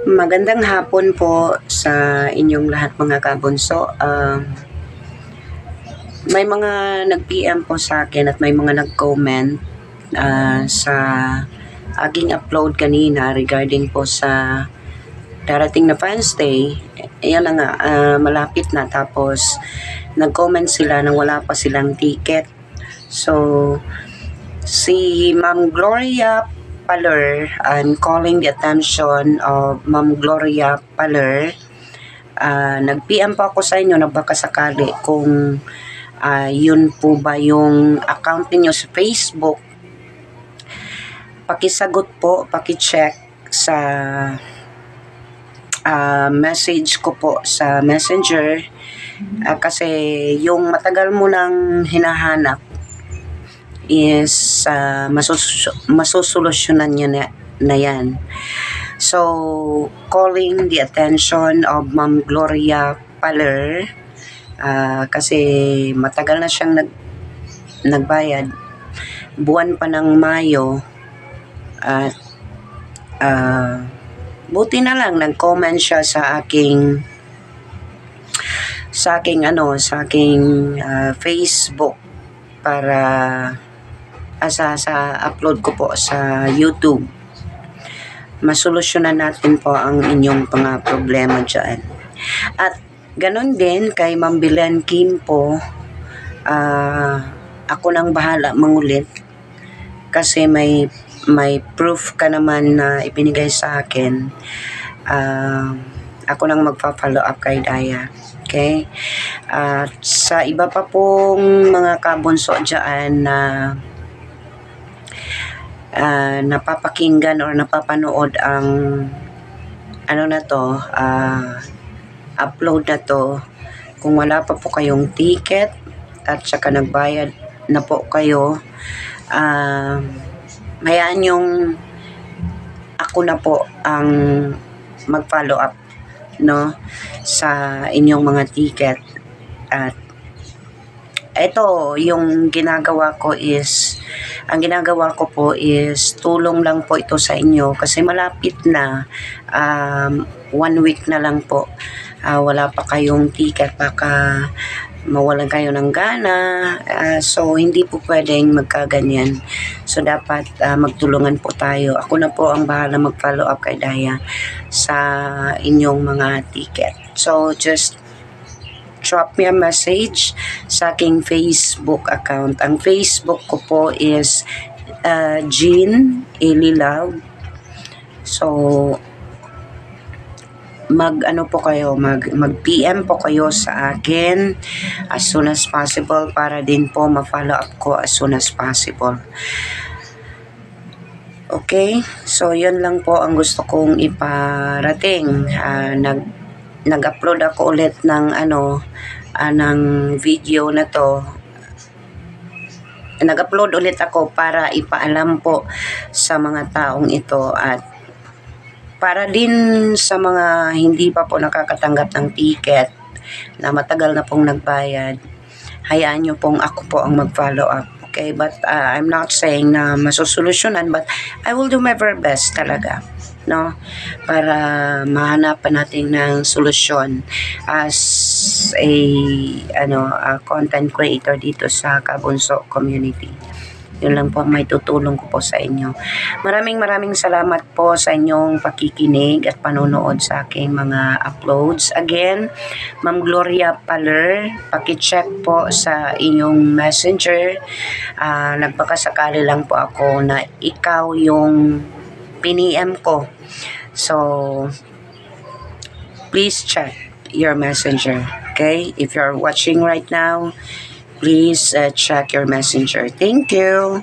Magandang hapon po sa inyong lahat mga kabunso. May mga nag-PM po sa akin at may mga nag-comment sa aking upload kanina regarding po sa darating na Fans Day. Ayan na nga, malapit na. Tapos nag-comment sila nang wala pa silang ticket. So, si Ma'am Gloria Paler, I'm calling the attention of Ma'am Gloria Paler. Nag-PM po ako sa inyo na baka sakali kung yun po ba yung account niyo sa Facebook. Pakisagot po, pakicheck sa message ko po sa Messenger kasi yung matagal mo nang hinahanap is masusolusyonan niya na yan. So, calling the attention of Ma'am Gloria Paler kasi matagal na siyang nagbayad. Buwan pa ng Mayo at buti na lang nag-comment siya sa aking Facebook para sa upload ko po sa YouTube. Masolusyonan natin po ang inyong mga problema dyan. At ganon din kay Ma'am Belen Kim po, ako nang bahala mangulit kasi may proof ka naman na ibinigay sa akin. Ako nang magpa-follow up kay Daya. Okay? Sa iba pa pong mga kabunso dyan na napapakinggan or napapanood ang upload na to, kung wala pa po kayong ticket at saka nagbayad na po kayo, hayaan yung ako na po ang mag-follow up sa inyong mga ticket. At ito yung ginagawa ko po is tulong lang po ito sa inyo kasi malapit na, 1 week na lang po. Wala pa kayong ticket, baka mawalan kayo ng gana, so hindi po pwedeng magkaganyan. So dapat magtulungan po tayo. Ako na po ang bahala mag-follow up kay Daya sa inyong mga ticket. So just drop me a message sa aking Facebook account. Ang Facebook ko po is Jean Elilove. So mag-PM po kayo sa akin as soon as possible para din po ma-follow up ko as soon as possible. Okay? So yun lang po ang gusto kong iparating. Nag-upload ako ulit ng ng video na to. Nag-upload ulit ako para ipaalam po sa mga taong ito at para din sa mga hindi pa po nakakatanggap ng ticket na matagal na pong nagbayad, hayaan nyo pong ako po ang mag-follow up. Okay? But I'm not saying na masusolusyonan, but I will do my very best talaga. No? Para mahanapan natin ng solusyon as a content creator dito sa Kabunso community. Yun lang po ang may tutulong ko po sa inyo. Maraming salamat po sa inyong pakikinig at panonood sa aking mga uploads. Again, Ma'am Gloria Paler, pakicheck po sa inyong messenger. Nagpakasakali lang po ako na ikaw yung piniem ko. So, please check your messenger. Okay? If you're watching right now, please check your messenger. Thank you.